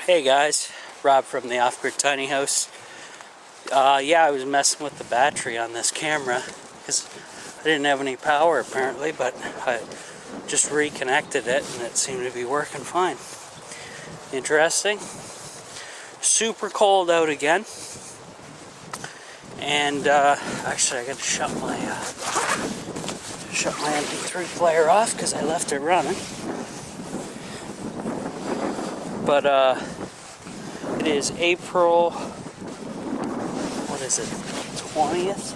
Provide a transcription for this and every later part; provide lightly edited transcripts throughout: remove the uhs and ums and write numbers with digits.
Hey guys, Rob from the Off-Grid Tiny House. Yeah, I was messing with the battery on this camera because I didn't have any power apparently, but I just reconnected it and it seemed to be working fine. Interesting. Super cold out again. And actually I got to shut my MP3 player off because I left it running. But it is April, what is it, 20th?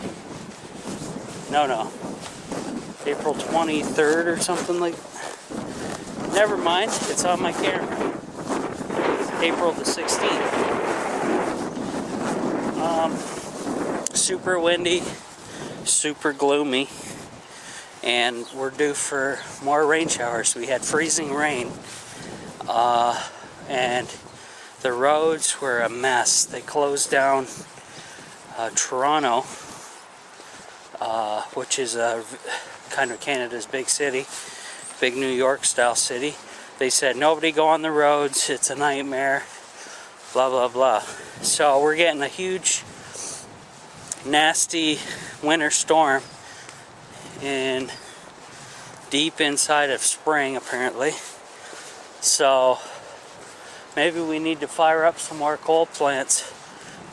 No, April 23rd or something like that. Never mind, it's on my camera. April the 16th. Super windy, super gloomy, and we're due for more rain showers. We had freezing rain, and the roads were a mess. They closed down Toronto, which is kind of Canada's big city, big New York style city. They said nobody go on the roads, it's a nightmare, blah blah blah. So we're getting a huge nasty winter storm deep inside of spring apparently. So maybe we need to fire up some more coal plants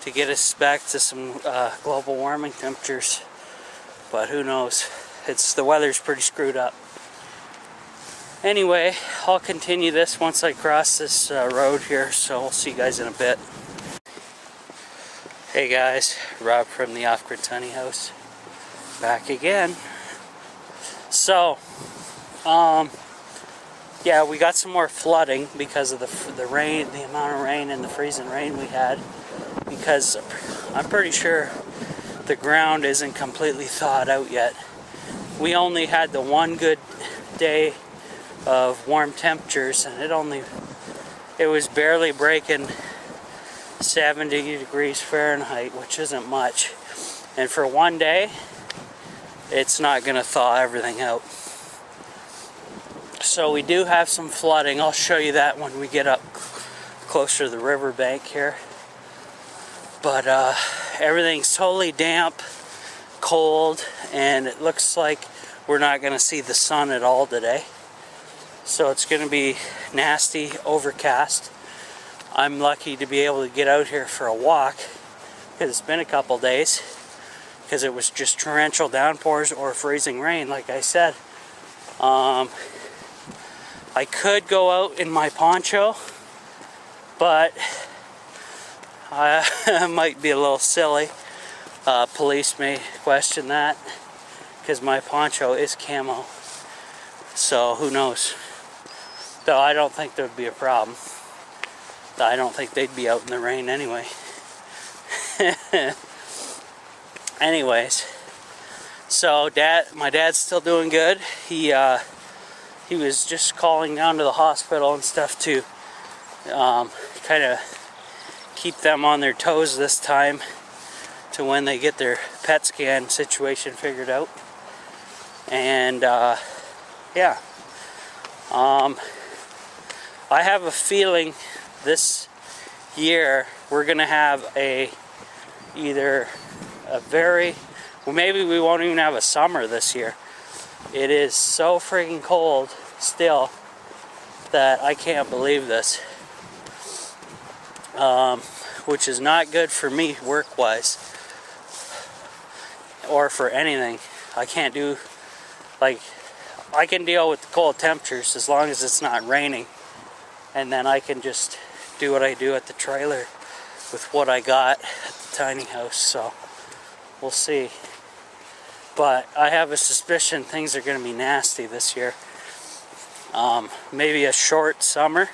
to get us back to some global warming temperatures, but who knows. The weather's pretty screwed up. Anyway, I'll continue this once I cross this road here, so we'll see you guys in a bit. Hey guys, Rob from the Off-Grid Tiny House, back again. So, yeah, we got some more flooding because of the rain, the amount of rain and the freezing rain we had. Because I'm pretty sure the ground isn't completely thawed out yet. We only had the one good day of warm temperatures, and it was barely breaking 70 degrees Fahrenheit, which isn't much. And for one day, it's not going to thaw everything out. So we do have some flooding. I'll show you that when we get up closer to the riverbank here. But everything's totally damp, cold, and it looks like we're not going to see the sun at all today. So it's going to be nasty, overcast. I'm lucky to be able to get out here for a walk because it's been a couple days, because it was just torrential downpours or freezing rain, like I said. I could go out in my poncho, but I might be a little silly. Police may question that because my poncho is camo, so who knows. Though I don't think there would be a problem. I don't think they'd be out in the rain anyway. Anyways, so my dad's still doing good. He was just calling down to the hospital and stuff to kind of keep them on their toes this time to when they get their PET scan situation figured out. And yeah, I have a feeling this year we're gonna have either a well, maybe we won't even have a summer this year. It is so freaking cold still that I can't believe this, which is not good for me work-wise or for anything. I can't do, I can deal with the cold temperatures as long as it's not raining, and then I can just do what I do at the trailer with what I got at the tiny house. So we'll see. But I have a suspicion things are going to be nasty this year. Maybe a short summer,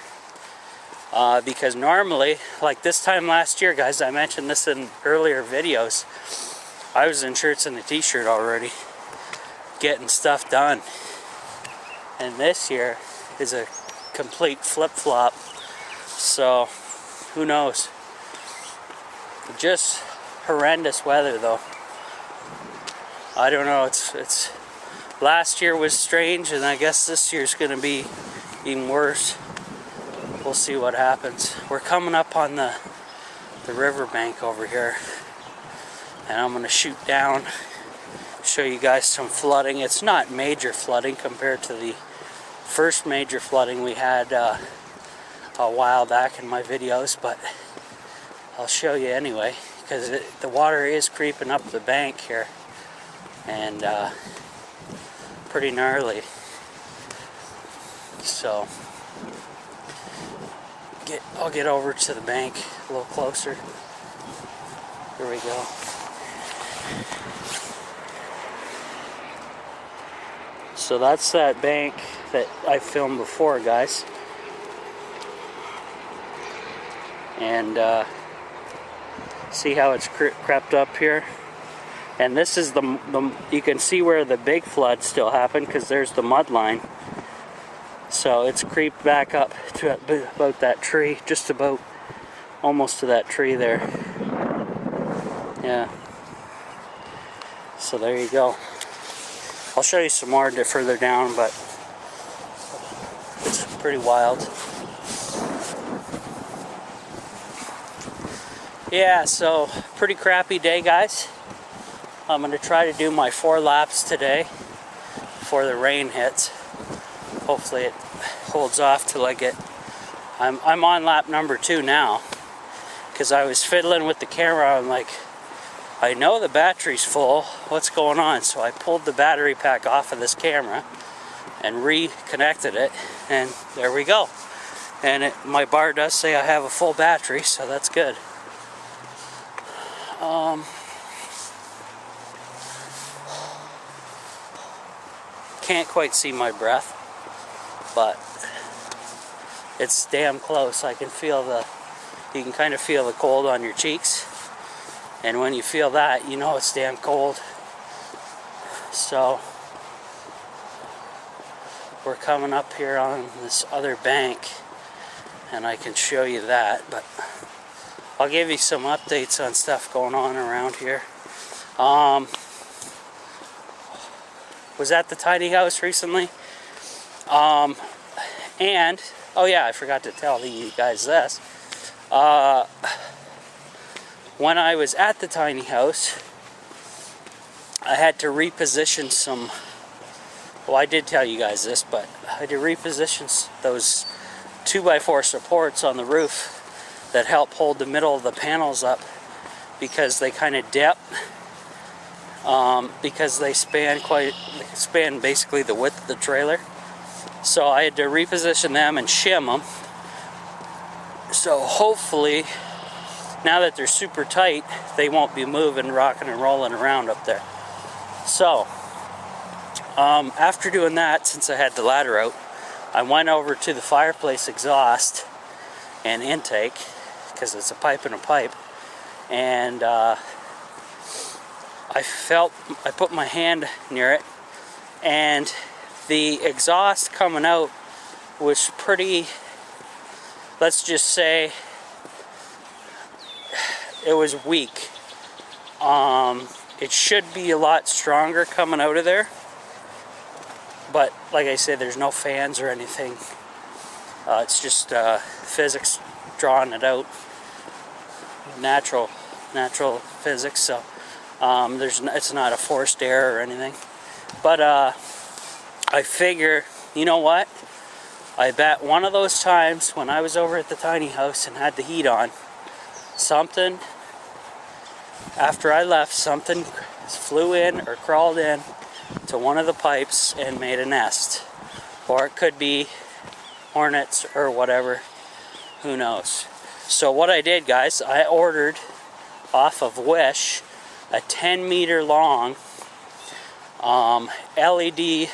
because normally, like this time last year, guys, I mentioned this in earlier videos, I was in shirts and a t-shirt already, getting stuff done. And this year is a complete flip-flop. So who knows? Just horrendous weather though. I don't know, it's last year was strange, and I guess this year's gonna be even worse. we'll see what happens. We're coming up on the riverbank over here, and I'm going to shoot down, show you guys some flooding. It's not major flooding compared to the first major flooding we had a while back in my videos, but I'll show you anyway, because the water is creeping up the bank here, and pretty gnarly. So I'll get over to the bank a little closer. Here we go. So that's that bank that I filmed before, guys. And see how it's crept up here? And this is the you can see where the big flood still happened, because there's the mud line. So it's creeped back up to about that tree, just about almost to that tree there. Yeah. So there you go. I'll show you some more further down, but it's pretty wild. Yeah, so pretty crappy day, guys. I'm going to try to do my 4 laps today before the rain hits. Hopefully it holds off till I get... I'm on lap number 2 now, because I was fiddling with the camera. I'm like, I know the battery's full, what's going on? So I pulled the battery pack off of this camera and reconnected it, and there we go. And my bar does say I have a full battery, so that's good. Can't quite see my breath, but it's damn close. I can feel you can kind of feel the cold on your cheeks, and when you feel that, you know it's damn cold. So we're coming up here on this other bank, and I can show you that, but I'll give you some updates on stuff going on around here. Was at the tiny house recently, and oh yeah, I forgot to tell you guys this. When I was at the tiny house, I had to reposition some. Well, I did tell you guys this, but I had to reposition those 2x4 supports on the roof that help hold the middle of the panels up, because they kind of dip. Because they span basically the width of the trailer. So I had to reposition them and shim them. So hopefully, now that they're super tight, they won't be moving, rocking and rolling around up there. So, after doing that, since I had the ladder out, I went over to the Fireplace exhaust and intake, because it's a pipe and a pipe, and I put my hand near it, and the exhaust coming out was pretty, let's just say, it was weak. It should be a lot stronger coming out of there, but like I said, there's no fans or anything. It's just physics drawing it out, natural physics. So it's not a forced air or anything. But I figure, you know what? I bet one of those times when I was over at the tiny house and had the heat on, after I left, something flew in or crawled in to one of the pipes and made a nest. Or it could be hornets or whatever. Who knows? So what I did, guys, I ordered off of Wish a 10-meter long LED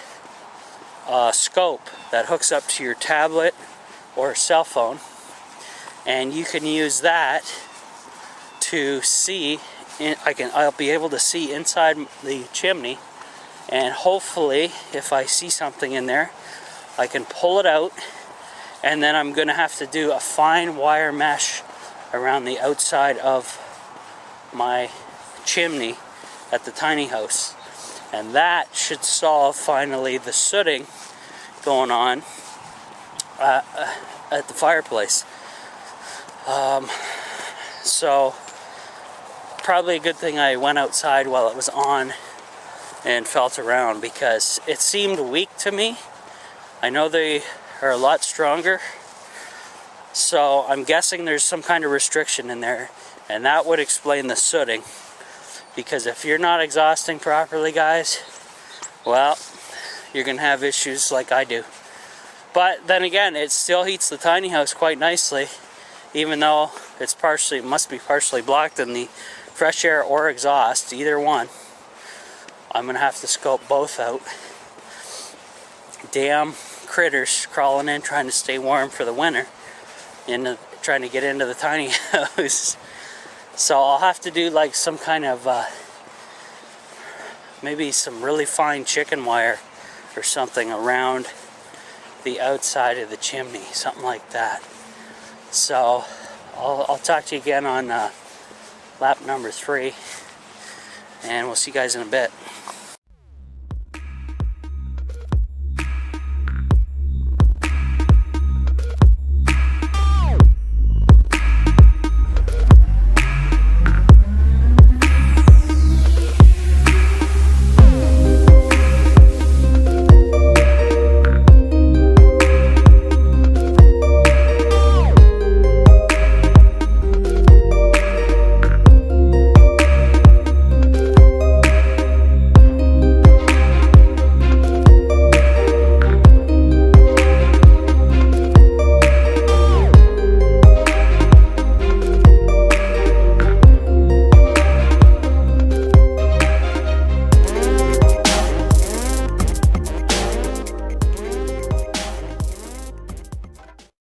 scope that hooks up to your tablet or cell phone, and you can use that to see. I'll be able to see inside the chimney, and hopefully, if I see something in there, I can pull it out, and then I'm going to have to do a fine wire mesh around the outside of my chimney at the tiny house, and that should solve finally the sooting going on. at the fireplace. So probably a good thing I went outside while it was on and felt around, because it seemed weak to me. I know they are a lot stronger, so I'm guessing there's some kind of restriction in there, and that would explain the sooting. Because if you're not exhausting properly, guys, well, you're gonna have issues like I do. But then again, it still heats the tiny house quite nicely, even though it must be partially blocked in the fresh air or exhaust, either one. I'm gonna have to scope both out. Damn critters crawling in trying to stay warm for the winter, trying to get into the tiny house. So I'll have to do like some kind of maybe some really fine chicken wire or something around the outside of the chimney, something like that. So I'll talk to you again on lap number 3, and we'll see you guys in a bit.